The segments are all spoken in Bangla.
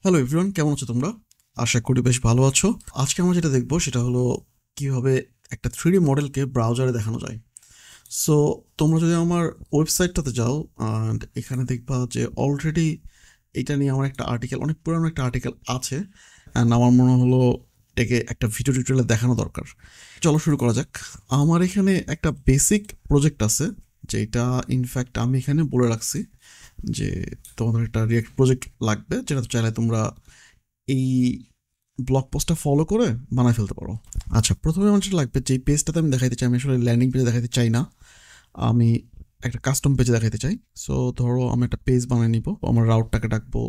হ্যালো এভরিওয়ান, কেমন আছো তোমরা? আশা করি বেশ ভালো আছো। আজকে আমরা যেটা দেখবো সেটা হলো কিভাবে একটা 3D মডেলকে ব্রাউজারে দেখানো যায়। সো তোমরা যদি আমার ওয়েবসাইটটাতে যাও অ্যান্ড এখানে দেখবা যে অলরেডি এটা নিয়ে আমার একটা আর্টিকেল, অনেক পুরানো একটা আর্টিকেল আছে, অ্যান্ড আমার মনে হলো এটাকে একটা ভিডিও টিউটোরিয়ালে দেখানো দরকার। চলো শুরু করা যাক। আমার এখানে একটা বেসিক প্রজেক্ট আছে, যেটা ইনফ্যাক্ট আমি এখানে বলে রাখছি যে তোমাদের একটা রিয়েক্ট প্রজেক্ট লাগবে, যেটা চাইলে তোমরা এই ব্লগ পোস্টটা ফলো করে বানায় ফেলতে পারো। আচ্ছা, প্রথমে আমার যেটা লাগবে, যে পেজটাতে আমি দেখাইতে চাই, আমি আসলে ল্যান্ডিং পেজে দেখাইতে চাই না, আমি একটা কাস্টম পেজে দেখাইতে চাই। সো ধরো আমি একটা পেজ বানিয়ে নিব, আমার রাউটটাকে ডাকবো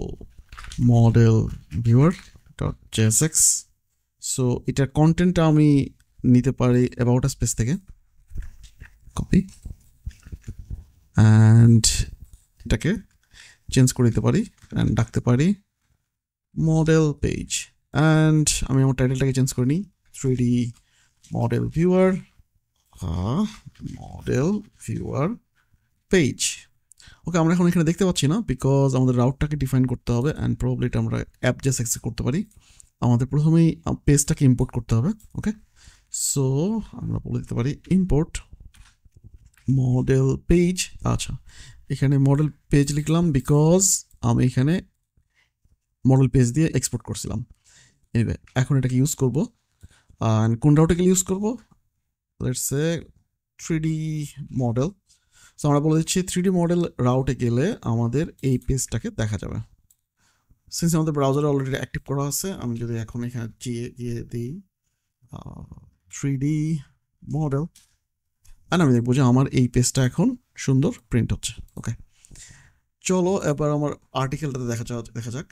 model viewer dot JSX. So এটার কন্টেন্টটা আমি নিতে পারি অ্যাবাউট আস পেজ থেকে, কপি, অ্যান্ড এটাকে চেঞ্জ করে দিতে পারি অ্যান্ড ডাকতে পারি মডেল পেজ। অ্যান্ড আমি আমার টাইটেলটাকে চেঞ্জ করে নিই, 3D model viewer, model viewer page. Okay, আমরা এখন এখানে দেখতে পাচ্ছি না বিকজ আমাদের রাউটটাকে ডিফাইন করতে হবে, অ্যান্ড প্রবলি এটা আমরা অ্যাপ জেস অ্যাক্সেস করতে পারি। আমাদের প্রথমেই পেজটাকে ইম্পোর্ট করতে হবে। ওকে, সো আমরা বলে দিতে পারি ইম্পোর্ট মডেল পেজ। আচ্ছা, এখানে মডেল পেজ লিখলাম বিকজ আমি এখানে মডেল পেজ দিয়ে এক্সপোর্ট করছিলাম। এনিওয়ে, এখন এটাকে ইউজ করবো। অ্যান্ড কোন রাউটে ইউজ করবো? Let's say 3D model. So আমরা বলে দিচ্ছি 3D মডেল রাউটে গেলে আমাদের এই পেজটাকে দেখা যাবে। সিন্স আমাদের ব্রাউজারে অলরেডি অ্যাক্টিভ করা আছে, আমি যদি এখন এখানে গিয়ে দিই 3D মডেল, আর আমি দেখবো যে আমার এই পেজটা এখন সুন্দর প্রিন্ট হচ্ছে। ওকে, চলো এবার আমার আর্টিকেলটাতে দেখা যাক।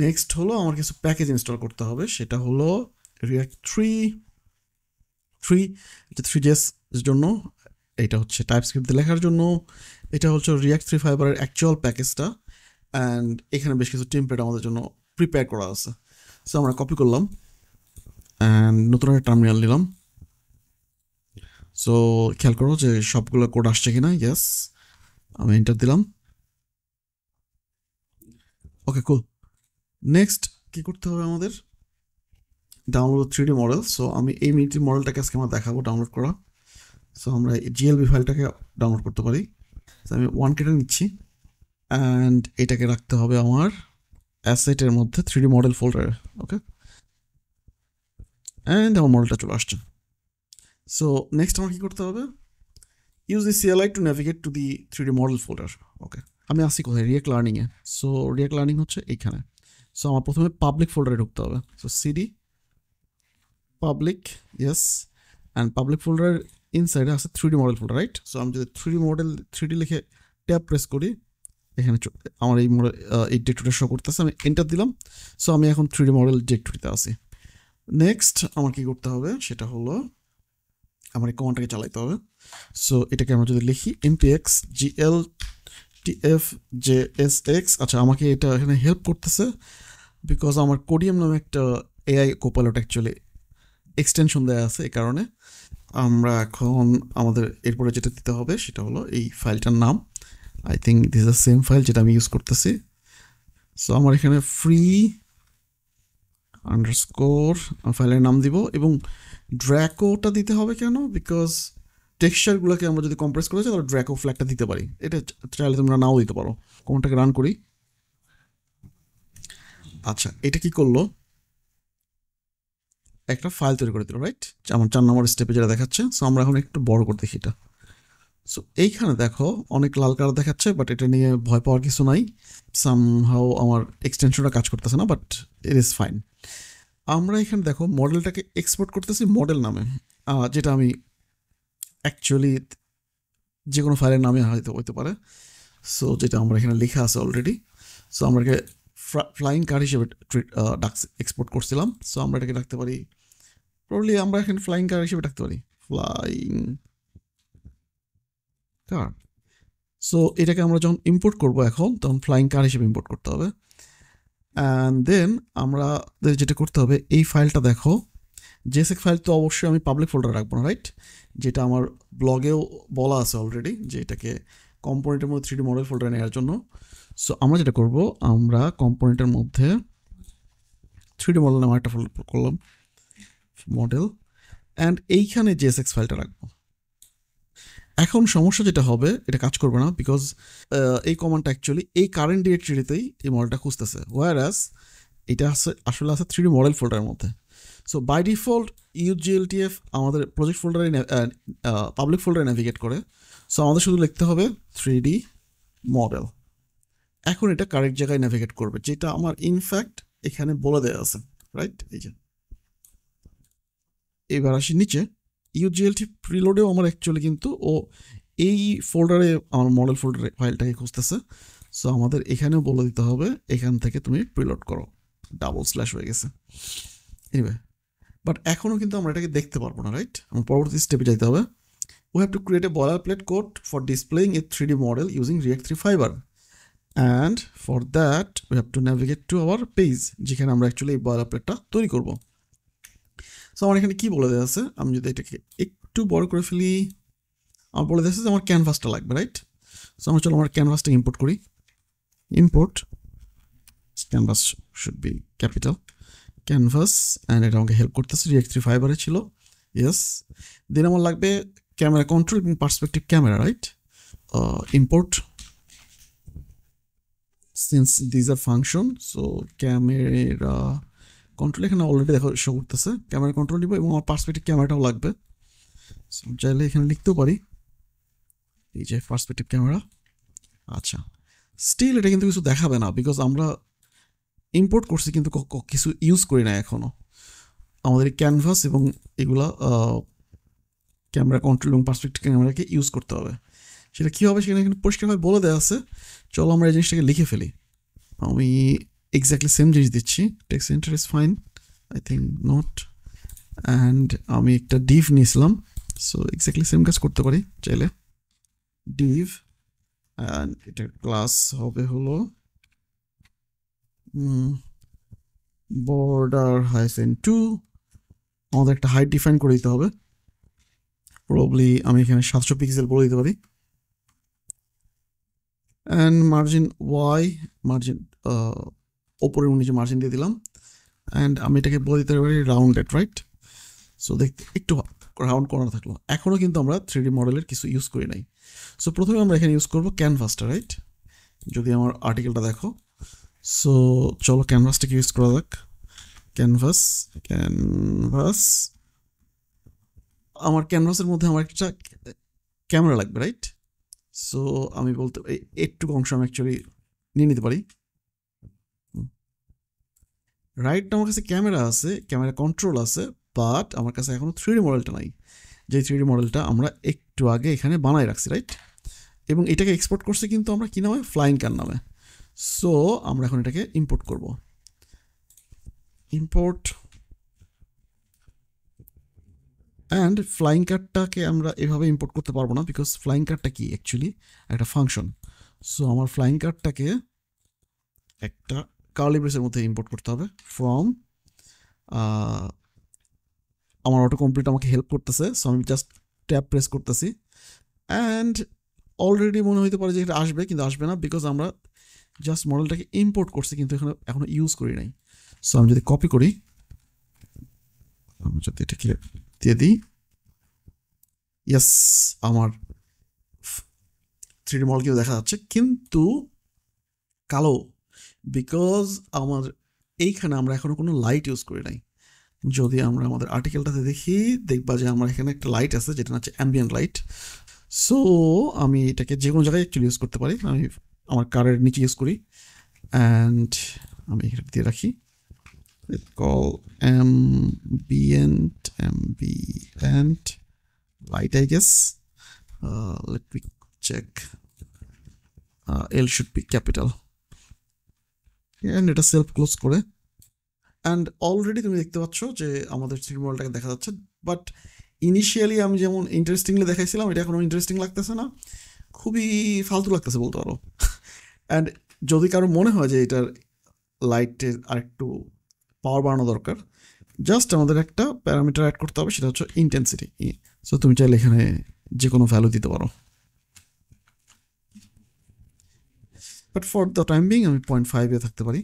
নেক্সট হলো আমার কিছু প্যাকেজ ইনস্টল করতে হবে, সেটা হলো রিয়াক্ট 3 এটা 3JS এর জন্য, এটা হচ্ছে টাইপস্ক্রিপ্ট দিয়ে লেখার জন্য, এটা হচ্ছে রিয়াক্ট 3 ফাইবারের অ্যাকচুয়াল প্যাকেজটা, অ্যান্ড এখানে বেশ কিছু টেমপ্লেট আমাদের জন্য প্রিপেয়ার করা আছে। সো আমরা কপি করলাম অ্যান্ড নতুন একটা টার্মিনাল নিলাম। সো খেয়াল করো যে সবগুলো কোড আসছে কিনা। ইয়েস, আমি এন্টার দিলাম। ওকে, কুল। নেক্সট কি করতে হবে আমাদের? Download 3D model. সো আমি এই মিনিট মডেলটাকে আজকে আমরা দেখাবো ডাউনলোড করা। সো আমরা এই জিএলবি ফাইলটাকে ডাউনলোড করতে পারি। সো আমি 1 কেটে নিচ্ছি অ্যান্ড এটাকে রাখতে হবে আমার অ্যাসেটের মধ্যে 3D মডেল ফোল্ডারে। ওকে, অ্যান্ড আমার মডেলটা চলে আসছে। সো নেক্সট আমার কি করতে হবে? Use the CLI to navigate to the 3D model folder. Okay, আমি আসি কোথায়? রিয়েক্ট লার্নিংয়ে। সো রিয়েক্ট লার্নিং হচ্ছে এইখানে। সো আমার প্রথমে পাবলিক ফোল্ডারে ঢুকতে হবে। So CD public, yes, and public ফোল্ডারের ইনসাইডে আছে 3D model folder, right? So আমি যদি 3D মডেল 3D লিখে ট্যাব প্রেস করি, এখানে আমার এই মডেল এই ডিরেক্টরিটা শো করতেছে, আমি এন্টার দিলাম। সো আমি এখন 3D মডেল ডিরেক্টরিতে আছি। নেক্সট আমার কি করতে হবে সেটা হলো আমার এই কমান্ডটাকে চালাইতে হবে। সো এটাকে আমরা যদি লিখি npx gltfjsx, আচ্ছা আমাকে এটা এখানে হেল্প করতেছে বিকজ আমার কোডিয়াম নামে একটা এআই কোপাইলট অ্যাকচুয়ালি এক্সটেনশন দেওয়া আছে। এই কারণে আমরা এখন আমাদের এরপরে যেটা দিতে হবে সেটা হলো এই ফাইলটার নাম। I think this the same file যেটা আমি ইউজ করতেছি। সো আমার এখানে ফ্রি আন্ডারস্কোর ফাইলের নাম দিব, এবং ড্র্যাকোটা দিতে হবে কেন? বিকজ টেক্সচারগুলোকে আমরা যদি কম্প্রেস করে চাই তাহলে ড্র্যাকো ফ্ল্যাগটা দিতে পারি, এটা চাইলে তোমরা নাও দিতে পারো। কোনটাকে রান করি। আচ্ছা, এটা কি করলো? একটা ফাইল তৈরি করে দিল, রাইট? আমার 4 নম্বর স্টেপে যেটা দেখাচ্ছে। সো আমরা এখন একটু বড় করে দেখি এটা। সো এইখানে দেখো অনেক লাল কালার দেখাচ্ছে, বাট এটা নিয়ে ভয় পাওয়ার কিছু নাই। সামহাও আমার এক্সটেনশনটা কাজ করতেছে না, বাট ইট ইজ ফাইন। আমরা এখানে দেখো মডেলটাকে এক্সপোর্ট করতেছি মডেল নামে, যেটা আমি অ্যাকচুয়ালি যে কোনো ফাইলের নামে হয়তো হইতে পারে। সো যেটা আমরা এখানে লেখা আছে অলরেডি। সো আমরা এটাকে ফ্লাইং কার হিসেবে এক্সপোর্ট করছিলাম। সো আমরা এটাকে রাখতে পারি, প্রবলি আমরা এখানে ফ্লাইং কার হিসেবে রাখতে পারি, ফ্লাইং কার। সো এটাকে আমরা যখন ইম্পোর্ট করবো এখন, তখন ফ্লাইং কার হিসেবে ইম্পোর্ট করতে হবে। অ্যান্ড দেন আমাদের যেটা করতে হবে, এই ফাইলটা দেখো, জেএসএক ফাইল তো অবশ্যই আমি পাবলিক ফোল্ডারে রাখবো না, রাইট? যেটা আমার ব্লগেও বলা আছে অলরেডি যে এটাকে কম্পোনেন্টের মধ্যে 3D মডেল ফোল্ডারে নেওয়ার জন্য। সো আমরা যেটা করব, আমরা কম্পোনেন্টের মধ্যে 3D মডেল নামে একটা ফোল্ডার করলাম, মডেল, অ্যান্ড এইখানে JSX ফাইলটা রাখবো। এখন সমস্যা যেটা হবে, এটা কাজ করবে না, বিকজ এই কমান্ডটা অ্যাকচুয়ালি এই কারেন্ট ডিরেক্টরিতেই এই মডেলটা খুঁজতেছে, ওয়ারাস এটা আসলে আছে 3D মডেল ফোল্ডারের মধ্যে। সো বাই ডিফল্ট UGLTF আমাদের প্রজেক্ট ফোল্ডারে পাবলিক ফোল্ডারে নেভিগেট করে। সো আমাদের শুধু লিখতে হবে 3D মডেল। এখন এটা কারেক্ট জায়গায় নেভিগেট করবে, যেটা আমার ইনফ্যাক্ট এখানে বলে দেওয়া আছে, রাইট? এই যে এবার আসি নিচে, UGLT প্রিলোডেও আমার অ্যাকচুয়ালি কিন্তু ও এই ফোল্ডারে আমার মডেল ফোল্ডারে ফাইলটাকে খুঁজতেছে। সো আমাদের এখানেও বলে দিতে হবে এখান থেকে তুমি প্রিলোড করো, ডাবল স্ল্যাশ হয়ে গেছে। এনিওয়ে, বাট এখনও কিন্তু আমরা এটাকে দেখতে পারবো না, রাইট? আমার পরবর্তী স্টেপে যাইতে হবে। We have to create a boilerplate code for displaying a 3D model using React 3 Fiber. And for that, we have to navigate to our page, যেখানে আমরা অ্যাকচুয়ালি এই boilerplate-টা তৈরি করব। সো আমার এখানে কি বলে দেওয়া আছে, আমি যদি এটাকে একটু বড় করে ফেলি, আমার বলে দেওয়া আছে যে আমার ক্যানভাসটা লাগবে, রাইট? সো আমরা চলো আমার ক্যানভাসটা ইম্পোর্ট করি। Import canvas should be capital canvas, and এটা আমাকে হেল্প করতেছে, React 3 Fiber-এ ছিল, ইয়েস। দেন আমার লাগবে ক্যামেরা কন্ট্রোল এবং perspective camera, right? Import, since these are function, so camera control এখানে অলরেডি দেখো শো করতেছে, ক্যামেরা কন্ট্রোল দিব, এবং আমার পার্সপেক্টিভ ক্যামেরাটাও লাগবে। সো চাইলে এখানে লিখতেও পারি, এই যে পার্সপেক্টিভ ক্যামেরা। আচ্ছা, স্টিল এটা কিন্তু কিছু দেখাবে না, বিকজ আমরা ইম্পোর্ট করছি কিন্তু কিছু ইউজ করি না এখনও। আমাদের এই ক্যানভাস এবং এগুলা ক্যামেরা কন্ট্রোল এবং পার্সপেক্টিভ ক্যামেরাকে ইউজ করতে হবে। সেটা কী হবে সেখানে কিন্তু পরিষ্কারভাবে বলে দেওয়া আছে। চলো আমরা এই জিনিসটাকে লিখে ফেলি। আমি এক্স্যাক্টলি সেম জিনিস দিচ্ছি, text centre is fine, I think not, and আমি একটা ডিভ নিয়েছিলাম, সো এক্স্যাক্টলি সেম কাজ করতে পারি চাইলে। ডিভ, অ্যান্ড এটা ক্লাস হবে হলো বর্ডার -2, আমাদের একটা হাইট ডিফাইন করে দিতে হবে, প্রবলি আমি এখানে 700 পিক্সেল বলে দিতে পারি, অ্যান্ড মার্জিন ওয়াই, মার্জিন ওপরের নিচে মার্জিন দিয়ে দিলাম, অ্যান্ড আমি এটাকে বলে দিতে পারি রাউন্ডেড, রাইট? সো দেখতে একটু রাউন্ড করানো থাকলো। এখনও কিন্তু আমরা 3D মডেলের কিছু ইউজ করি নাই। সো প্রথমে আমরা এখানে ইউজ করবো ক্যানভাসটা, রাইট? যদি আমার আর্টিকেলটা দেখো, সো চলো ক্যানভাসটাকে ইউজ করা যাক। ক্যানভাস, আমার ক্যানভাসের মধ্যে আমার একটা ক্যামেরা লাগবে, রাইট? সো আমি বলতে একটু অংশ আমি অ্যাকচুয়ালি নিয়ে নিতে পারি, রাইট? আমার কাছে ক্যামেরা আছে, ক্যামেরা কন্ট্রোল আছে, বাট আমার কাছে এখনও 3D মডেলটা নাই, যে 3D মডেলটা আমরা একটু আগে এখানে বানাই রাখছি, রাইট? এবং এটাকে এক্সপোর্ট করছে কিন্তু আমরা কী নামে, ফ্লাইং কার নামে। সো আমরা এখন এটাকে ইম্পোর্ট করব। ইম্পোর্ট, অ্যান্ড ফ্লাইং কারটাকে আমরা এভাবে ইম্পোর্ট করতে পারবো না, বিকজ ফ্লাইং কারটা কি অ্যাকচুয়ালি একটা ফাংশন। সো আমার ফ্লাইং কারটাকে একটা কার্লি ব্রেসের মধ্যে ইম্পোর্ট করতে হবে, ফ্রম, আমার অটো কমপ্লিট আমাকে হেল্প করতেছে, সো আমি জাস্ট ট্যাব প্রেস করতেছি, অ্যান্ড অলরেডি মনে হইতে পারে যে এটা আসবে, কিন্তু আসবে না, বিকজ আমরা জাস্ট মডেলটাকে ইম্পোর্ট করছি কিন্তু এখানে এখনো ইউজ করি নাই। সো আমি যদি কপি করি, আমি যদি এটাকে দিয়ে দিই, ইয়েস, আমার 3D মডেল কেউ দেখা যাচ্ছে, কিন্তু কালো, বিকজ আমার এইখানে আমরা এখনো কোনো লাইট ইউজ করি নাই। যদি আমরা আমাদের আর্টিকেলটাতে দেখি, দেখবা যে আমার এখানে একটা লাইট আছে যেটা হচ্ছে অ্যাম্বিয়েন্ট লাইট। সো আমি এটাকে যে কোনো জায়গায় অ্যাকচুয়ালি ইউজ করতে পারি, আমি আমার কারের নিচে ইউজ করি, অ্যান্ড আমি এখানে দিয়ে রাখি call ambient light, I guess. Let me check. L should be capital, and এটা সেলফ ক্লোজ করে, অ্যান্ড অলরেডি তুমি দেখতে পাচ্ছ যে আমাদের 3D মডেলটাকে দেখা যাচ্ছে, বাট ইনিশিয়ালি আমি যেমন ইন্টারেস্টিংলি দেখাইছিলাম এটা এখনো ইন্টারেস্টিং লাগতেছে না, খুবই ফালতু লাগতেছে বলতে পারো। অ্যান্ড যদি কারো মনে হয় যে এটার লাইটের আরেকটু পাওয়ার বাড়ানো দরকার, জাস্ট আমাদের একটা প্যারামিটার অ্যাড করতে হবে, সেটা হচ্ছে ইন্টেন্সিটি। সো তুমি চাইলে এখানে যে কোনো ভ্যালু দিতে পারো, but for the time being আমি 0.5 থাকতে পারি,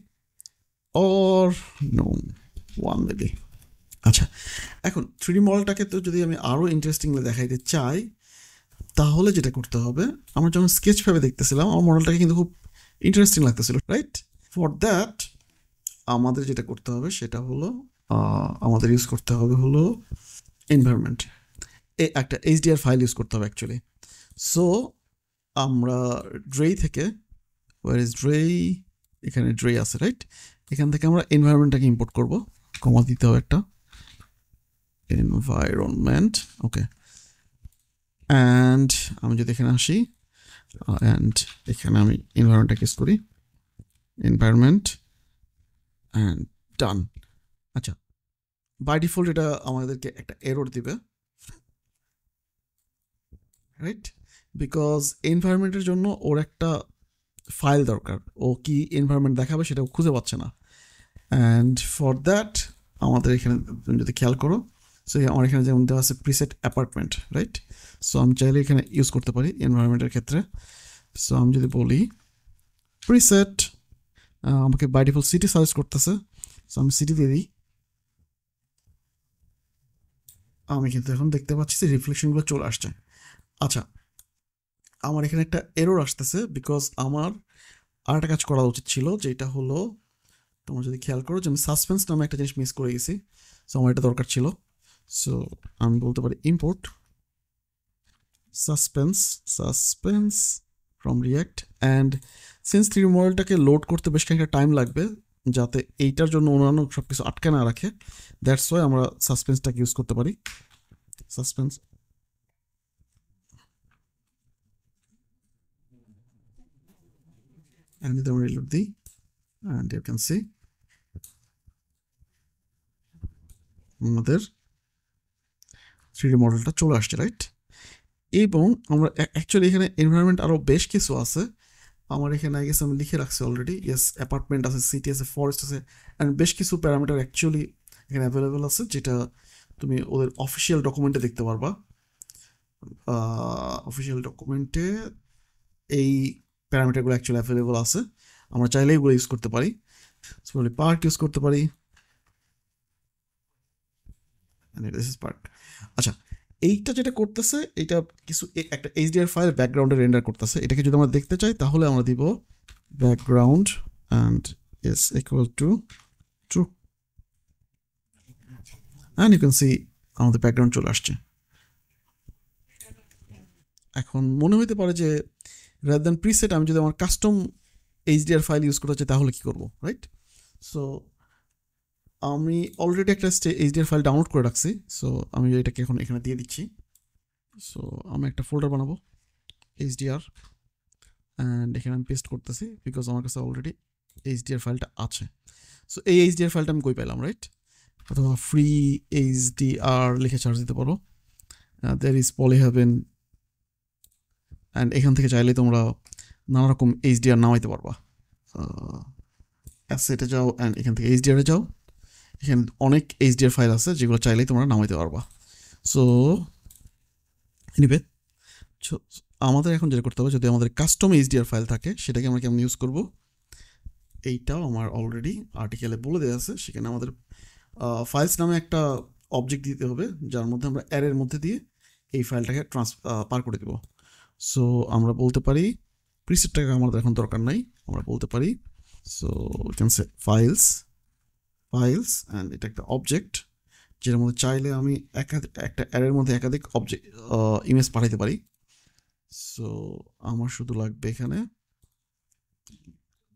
অর নো 1 মেবি। আচ্ছা, এখন 3D মডেলটাকে তো যদি আমি আরও ইন্টারেস্টিংলি দেখাইতে চাই, তাহলে যেটা করতে হবে, আমরা যখন স্কেচ ভেবে দেখতেছিলাম আমার মডেলটাকে কিন্তু খুব ইন্টারেস্টিং লাগতেছিল, রাইট? ফর দ্যাট আমাদের যেটা করতে হবে সেটা হলো আমাদের ইউজ করতে হবে হলো এনভায়রনমেন্ট, একটা এইচডিআর ফাইল ইউজ করতে হবে অ্যাকচুয়ালি। সো আমরা ড্রে থেকে, ওয়ার ইজ ড্রে, এখানে ড্রে আছে, রাইট? এখান থেকে আমরা এনভায়রনমেন্টটাকে ইম্পোর্ট করব, কমা দিতে হবে একটা, এনভায়রনমেন্ট, ওকে। অ্যান্ড আমি যদি এখানে আসি অ্যান্ড এখানে আমি এনভায়রনমেন্টটাকে ইউজ করি, এনভায়রনমেন্ট অ্যান্ড ডান। আচ্ছা, বাই ডিফল্ট এটা আমাদেরকে একটা এরর দিবে, রাইট? বিকজ এনভায়রনমেন্টের জন্য ওর একটা ফাইল দরকার, ও কি এনভায়রনমেন্ট দেখাবে সেটা খুঁজে পাচ্ছে না। অ্যান্ড ফর দ্যাট আমাদের এখানে যদি খেয়াল করো, সো আমার এখানে যেমন দেওয়া আছে প্রিসেট অ্যাপার্টমেন্ট, রাইট? সো আমি চাইলে এখানে ইউজ করতে পারি এনভায়রনমেন্টের ক্ষেত্রে। সো আমি যদি বলি প্রিসেট, আমাকে বাই ডিফল্ট সিটি সাজেস্ট করতেছে, সো আমি সিটি দিয়ে দিই। আমি কিন্তু এখন দেখতে পাচ্ছি যে রিফ্লেকশনগুলো চলে আসছে। আচ্ছা, আমার এখানে একটা এরর আসতেছে বিকজ আমার আর একটা কাজ করা উচিত ছিল, যেটা হলো তোমার যদি খেয়াল করো যে আমি সাসপেন্স নামে একটা জিনিস মিস করে গেছি। সো আমার এটা দরকার ছিল। সো আমি বলতে পারি import Suspense from React, and since 3D মডেলটাকে লোড করতে বেশ খানিকটা টাইম লাগবে, যাতে এইটার জন্য অন্যান্য সব কিছু আটকে না রাখে, দ্যাটস ওয়াই আমরা সাসপেন্সটাকে ইউজ করতে পারি। Suspense, and then reload the, and you can see আমাদের 3D মডেলটা চলে আসছে, রাইট? এবং আমরা অ্যাকচুয়ালি এখানে এনভায়রনমেন্ট আরও বেশ কিছু আছে। আমার এখানে আই গেস আমি লিখে রাখছি অলরেডি, ইয়েস, অ্যাপার্টমেন্ট আছে, সিটি আছে, ফরেস্ট আছে, অ্যান্ড বেশ কিছু প্যারামিটার অ্যাকচুয়ালি এখানে অ্যাভেলেবেল আছে, যেটা তুমি ওদের অফিসিয়াল ডকুমেন্টে দেখতে পারবা। অফিসিয়াল ডকুমেন্টে এই প্যারামিটারগুলো অ্যাকচুয়ালি অ্যাভেলেবেল আছে, আমরা চাইলে এগুলো ইউজ করতে পারি। পার্ক ইউজ করতে পারি, পার্ক। আচ্ছা, এইটা যেটা করতেছে, এটা কিছু একটা এইচডিআর ফাইল ব্যাকগ্রাউন্ডে রেন্ডার করতেছে। এটাকে যদি আমরা দেখতে চাই তাহলে আমরা দিব background and is equal to true, and you can see আমাদের ব্যাকগ্রাউন্ড চলে আসছে। এখন মনে হইতে পারে যে রাদার দ্যান প্রিসেট আমি যদি আমার কাস্টম এইচডিআর ফাইল ইউজ করতে চাই তাহলে কি করবো, রাইট? সো আমি অলরেডি একটা এইচডিআর ফাইল ডাউনলোড করে রাখছি, সো আমি এটাকে এখন এখানে দিয়ে দিচ্ছি। সো আমি একটা ফোল্ডার বানাবো এইচডিআর, অ্যান্ড এখানে আমি পেস্ট করতেছি বিকজ আমার কাছে অলরেডি এইচডিআর ফাইলটা আছে। সো এই এইচডিআর ফাইলটা আমি কই পেলাম, রাইট? অথবা ফ্রি এইচডিআর লিখে চার্জ দিতে পারো, দ্যার ইজ পলিহেভেন, অ্যান্ড এখান থেকে চাইলে তোমরা নানা রকম এইচডিআর নামাইতে পারবা। অ্যাসেটে যাও অ্যান্ড এখান থেকে এইচডিআরে যাও, এখানে অনেক এইচডিআর ফাইল আছে যেগুলো চাইলেই তোমরা নামাইতে পারবা। সো এনিওয়ে, আমাদের এখন যেটা করতে হবে, যদি আমাদের কাস্টম এইচডিআর ফাইল থাকে সেটাকে আমরা কেমন ইউজ করব, এইটাও আমার অলরেডি আর্টিকেলে বলে দেওয়া আছে। সেখানে আমাদের ফাইলস নামে একটা অবজেক্ট দিতে হবে, যার মধ্যে আমরা অ্যারের মধ্যে দিয়ে এই ফাইলটাকে পার করে দেব। সো আমরা বলতে পারি প্রিসেটটাকে আমাদের এখন দরকার নাই, আমরা বলতে পারি so we can say files and এটা একটা অবজেক্ট, যেটার মধ্যে চাইলে আমি একটা অ্যারের মধ্যে একাধিক অবজেক্ট ইমেজ পাঠাইতে পারি। সো আমার শুধু লাগবে এখানে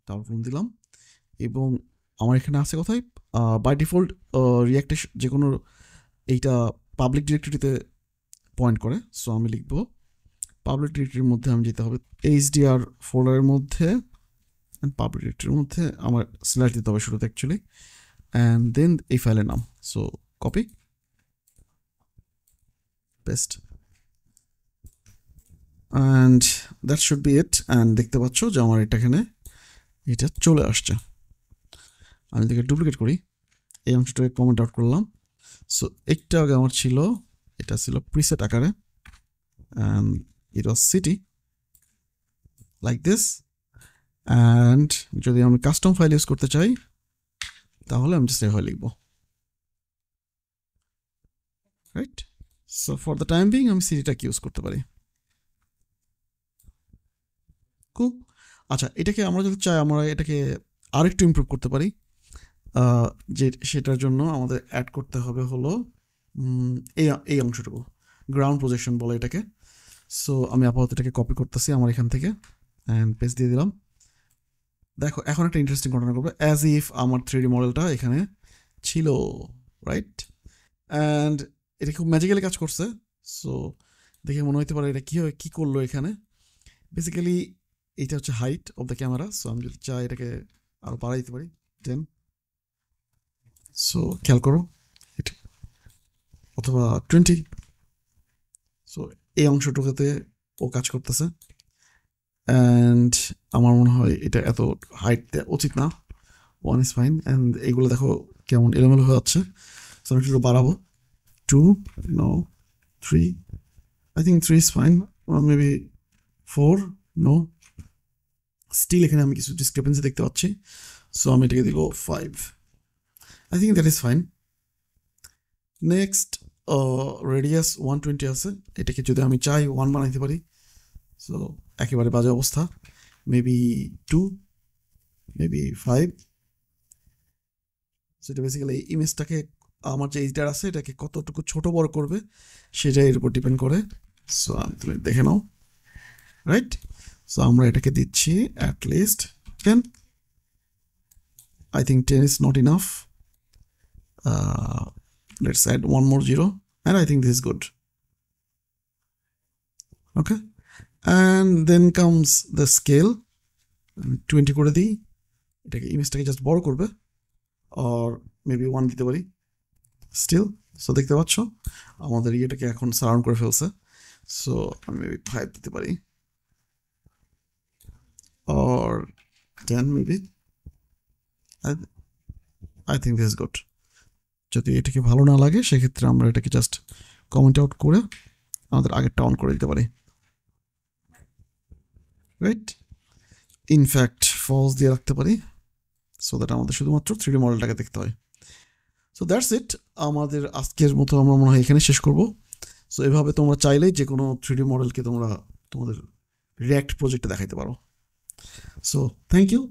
ডাউনলোড দিলাম, এবং আমার এখানে আছে কোথায়, বাই ডিফল্ট রিয়াক্টে যে কোনো এইটা পাবলিক ডিরেক্টরিতে পয়েন্ট করে। সো আমি লিখবো পাবলিক ডিরেক্টরির মধ্যে আমি যেতে হবে এইচডিআর ফোল্ডারের মধ্যে, অ্যান্ড পাবলিক ডিরেক্টরির মধ্যে আমার স্ল্যাশ দিতে হবে শুরুতে অ্যাকচুয়ালি, অ্যান্ড দেন এই ফাইলের নাম। So copy paste, and that should be it. And দেখতে পাচ্ছ যে আমার এটা চলে আসছে। আমি এটাকে ডুপ্লিকেট করি, এই অংশটাকে কমেন্ট আউট করলাম। সো একটা আগে আমার ছিল, এটা ছিল প্রিসেট আকারে, and it was city like this. And যদি আমি কাস্টম ফাইল ইউজ করতে চাই তাহলে আমি জাস্ট এভাবে লিখবো right? So for the time being আমি সিডিটাকে ইউজ করতে পারি। কুল। আচ্ছা, এটাকে আমরা যদি চাই আমরা এটাকে আরেকটু ইমপ্রুভ করতে পারি। যে সেটার জন্য আমাদের অ্যাড করতে হবে হলো এই অংশটুকু, গ্রাউন্ড প্রজেকশন বলে এটাকে। সো আমি আপাতত এটাকে কপি করতেছি আমার এখান থেকে অ্যান্ড পেস্ট দিয়ে দিলাম। দেখো এখন একটা ইন্টারেস্টিং ঘটনা করবে, অ্যাজ ইফ আমার 3D মডেলটা এখানে ছিল, রাইট? অ্যান্ড এটা খুব ম্যাজিক্যালি কাজ করছে। সো দেখে মনে হতে পারে এটা কী করলো এখানে। বেসিক্যালি এইটা হচ্ছে height of the camera. So আমি যদি চাই এটাকে আরও বাড়াই দিতে পারি 10। সো খেয়াল করো এটা, অথবা 20। সো এই অংশটুকুতে ও কাজ করতেছে অ্যান্ড আমার মনে হয় এটা এত হাইট দেওয়া উচিত না। 1 ইজ ফাইন। অ্যান্ড এইগুলো দেখো কেমন এলোমেলো হয়ে যাচ্ছে। সো আমি একটু বাড়াবো, 2, no 3, I think 3 is fine, maybe 4, no. Still এখানে আমি কিছু ডিসক্রিপেন্সি দেখতে পাচ্ছি। সো আমি এটাকে দিব 5, I think that is fine. Next radius 120 আছে, এটাকে যদি আমি চাই 1 বানাইতে পারি। সো একেবারে বাজে অবস্থা, মেবি 2, মেবি 5। সেটা বেসিক্যালি ইমেজটাকে আমার যে এইচডিআর আছে এটাকে কতটুকু ছোট বড় করবে সেটা এর উপর ডিপেন্ড করে। সো তুমি দেখে নাও, রাইট? সো আমরা এটাকে দিচ্ছি at least 10। I think 10 is not enough. Let's add one more 0, and I think this is good. Okay, and then comes the scale. 20 করে দিই, এটাকে ইমেজটাকে জাস্ট বড় করবে, or maybe 1 দিতে পারি স্টিল। সো দেখতে পাচ্ছ আমাদের ইয়েটাকে এখন সারাউন্ড করে ফেলছে। সো আমি মেবি 5 দিতে পারি, or 10 maybe. I think this is good. যদি এটাকে ভালো না লাগে সেক্ষেত্রে আমরা এটাকে জাস্ট কমেন্ট আউট করে আমাদের আগেরটা অন করে দিতে পারি, রাইট? ইনফ্যাক্ট ফলস দিয়ে রাখতে পারি, সো দ্যাট আমাদের শুধুমাত্র 3D মডেলটাকে দেখতে হয়। সো দ্যাটস ইট, আমাদের আজকের মতো আমরা মনে হয় এখানে শেষ করব। সো এভাবে তোমরা চাইলেই যে কোনো 3D মডেলকে তোমরা তোমাদের রিয়্যাক্ট প্রজেক্টে দেখাইতে পারো। So thank you.